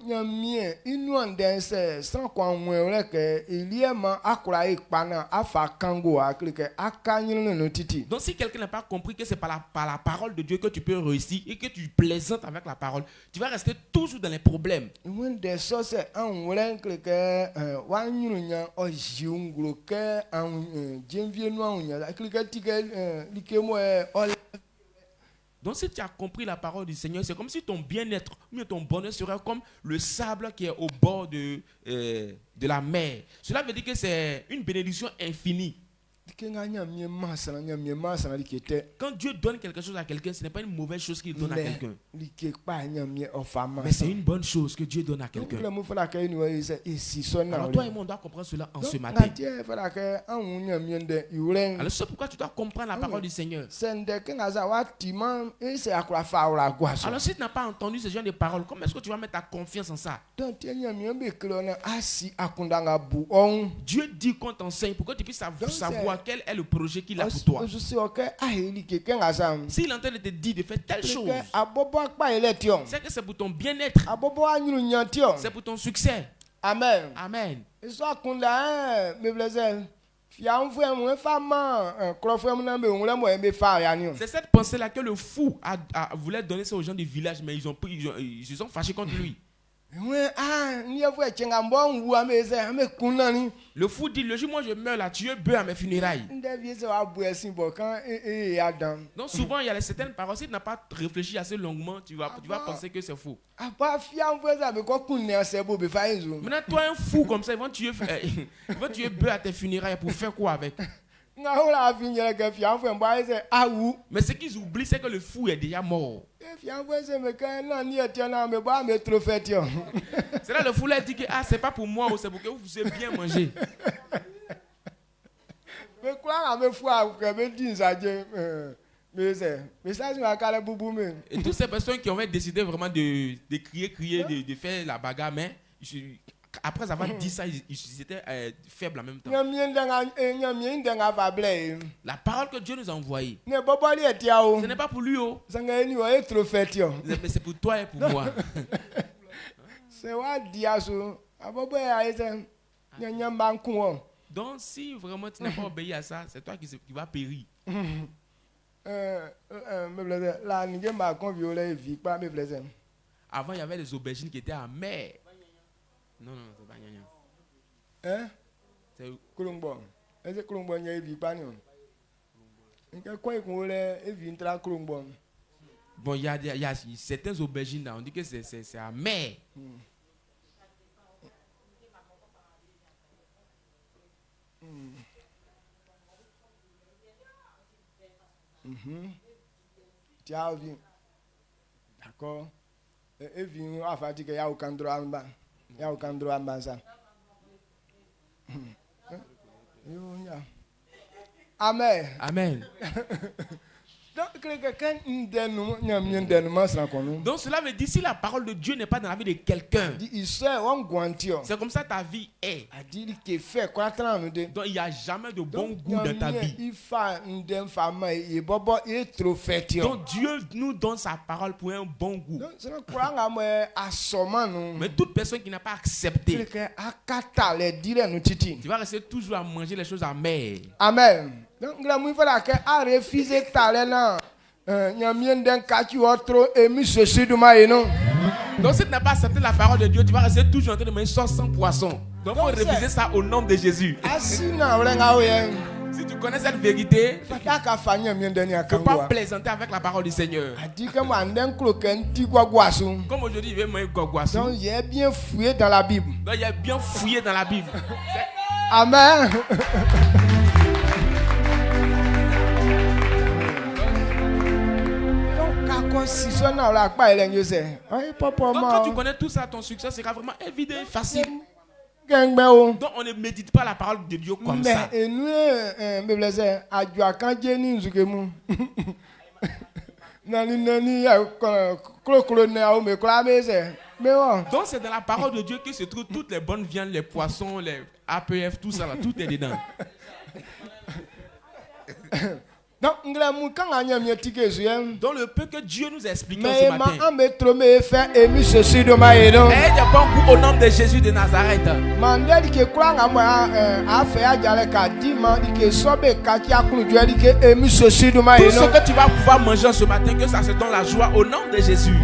si quelqu'un n'a pas compris que c'est par la parole de Dieu que tu peux réussir et que tu plaisantes avec la parole, tu vas rester toujours dans les problèmes. Donc si tu as compris la parole du Seigneur, c'est comme si ton bien-être, ton bonheur serait comme le sable qui est au bord de la mer. Cela veut dire que c'est une bénédiction infinie. Quand Dieu donne quelque chose à quelqu'un, ce n'est pas une mauvaise chose qu'il donne à quelqu'un. Mais c'est une bonne chose que Dieu donne à quelqu'un. Alors toi et moi, on doit comprendre cela en ce matin. Alors c'est pourquoi tu dois comprendre la parole du Seigneur. Alors si tu n'as pas entendu ce genre de paroles, comment est-ce que tu vas mettre ta confiance en ça? Dieu dit qu'on t'enseigne pour que tu puisses savoir quel est le projet qu'il a pour toi. S'il est en train de te dire de faire telle chose, c'est que c'est pour ton bien-être. C'est pour ton succès. Amen. Amen. C'est cette pensée-là que le fou voulait donner ça aux gens du village, mais ils se sont fâchés contre lui. Le fou dit, le jour où moi je meurs là, tu es bœuf à mes funérailles. Donc souvent il y a certaines paroles, si tu n'as pas réfléchi assez longuement, tu vas penser que c'est faux. Maintenant toi un fou comme ça, ils vont tuer bœuf à tes funérailles pour faire quoi avec? Mais ce qu'ils oublient, c'est que le fou est déjà mort. C'est là le fou là dit que c'est pas pour moi, c'est pour que vous ayez bien mangé. Et toutes ces personnes qui ont décidé vraiment de crier, de faire la bagarre, mais après avoir dit ça, ils étaient faibles en même temps. La parole que Dieu nous a envoyée, ce n'est pas pour lui, mais c'est pour toi et pour moi. Donc si vraiment tu n'as pas obéi à ça, c'est toi qui vas périr. Avant, il y avait des aubergines qui étaient amères. Non, c'est pas gna. Hein? C'est Koulombon. Est-ce que Koulombon y a évi pas non? Bon, il y a certaines aubergines là, on dit que c'est amer. D'accord. Evi a fatigué ya okandro amba. Ya okandro amba ça. Amen. Amen. Donc cela veut dire si la parole de Dieu n'est pas dans la vie de quelqu'un, c'est comme ça ta vie est. Donc il n'y a jamais de bon goût dans ta vie. Donc Dieu nous donne sa parole pour un bon goût. Mais toute personne qui n'a pas accepté, tu vas rester toujours à manger les choses amères. Amen. Donc donc si tu n'as pas accepté la parole de Dieu, tu vas rester toujours en train de manger sauce sans poisson. Donc il faut refuser ça au nom de Jésus. Si tu connais cette vérité, il ne faut pas plaisanter avec la parole du Seigneur. Comme aujourd'hui, il veut manger guaguassou. Donc il est bien fouillé dans la Bible. Donc il est bien fouillé dans la Bible. Amen. quand tu connais tout ça, ton succès sera vraiment évident et facile. Donc on ne médite pas la parole de Dieu comme ça. Donc c'est dans la parole de Dieu que se trouvent toutes les bonnes viandes, les poissons, les APF, tout ça là, tout est dedans. Donc le peu que Dieu nous a expliqué ce matin. Au nom de Jésus de Nazareth. Tout ce que tu vas pouvoir manger ce matin, que ça se donne la joie au nom de Jésus.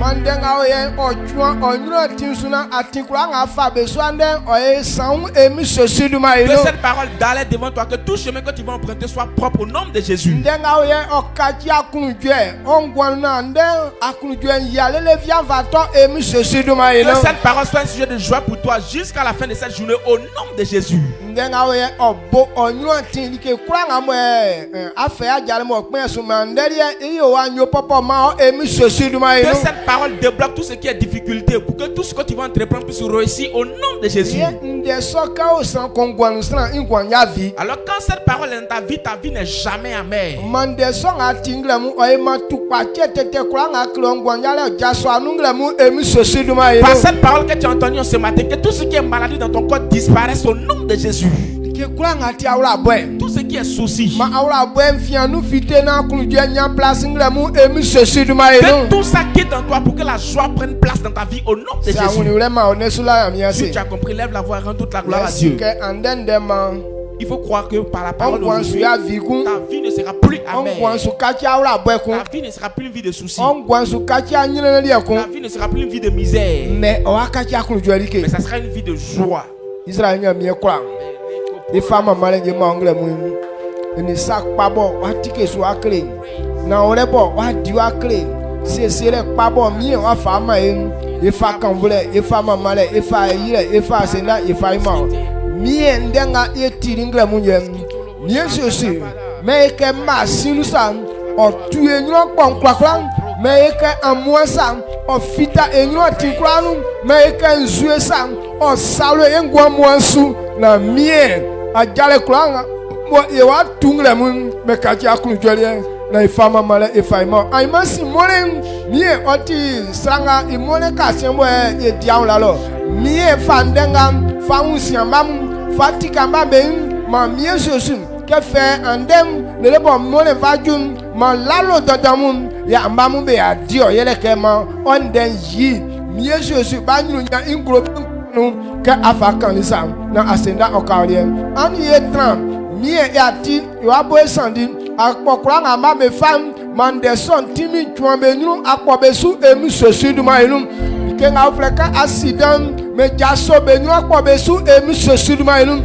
Que cette parole d'aller devant toi, que tout chemin que tu vas emprunter soit propre au nom de Jésus. Que cette parole soit un sujet de joie pour toi jusqu'à la fin de cette journée au nom de Jésus. Que cette parole débloque tout ce qui est difficulté pour que tout ce que tu vas entreprendre puisse réussir au nom de Jésus. Alors quand cette parole est dans ta vie n'est jamais amère. Par cette parole que tu as entendue ce matin, que tout ce qui est maladie dans ton corps disparaisse au nom de Jésus. Tout ce qui est souci, que tout ça quitte en toi pour que la joie prenne place dans ta vie au nom de Jésus. Si tu as compris, lève la voix et rends toute la gloire à Dieu. Il faut croire que par la parole d'aujourd'hui, ta vie ne sera plus amère. Ta vie ne sera plus une vie de soucis. Ta vie ne sera plus une vie de misère. Mais ça sera une vie de joie. Miendenga yetiringle munye Yesu meke masinusa o tuenyo kwankwakwan meke amwasa o fita enyo tinkwanu meke nzuesa o salo engwa mwansu na mie ajale kwanga bo yewa tungle mun meka ti akunjole na ifama male ifaimo aimasi mole mie oti sanga imole kasembo e diawla lo mie fandenga famusiambam Fatika ben ma mie sosun ke fe andem le bon mole vajum ma lalo dadamun ya ambamu be adio yele ke ma onden yi mie sosun banyu nya ingro nu ke afakanisa na asenda okariem an ye tram mie yati yo abo esandi akpokra nga ma me fam mande son timi tuambe nu akpobesu emi sosun du ma ilum ke nga ofleka accident me jaso be nu akpobesu emi sosun du ma ilum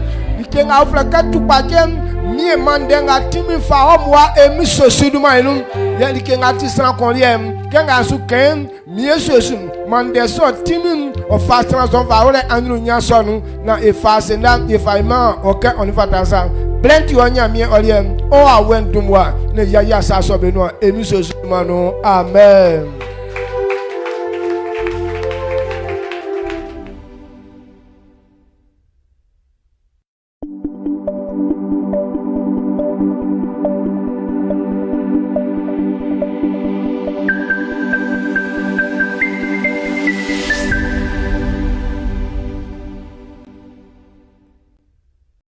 ke nga ofleka tupajem mie mandenga timi fa omwa emi sosun du ma ilum ye ke nga tisran konliem ke nga su ken mie sosun mande so timi o fa transon va ole anu nya sonu na e fa senda e fa ima o ke on fa tansa plenty onya mie oliem o awen dumwa ne yaya sa so be no emi sosun ma no amen.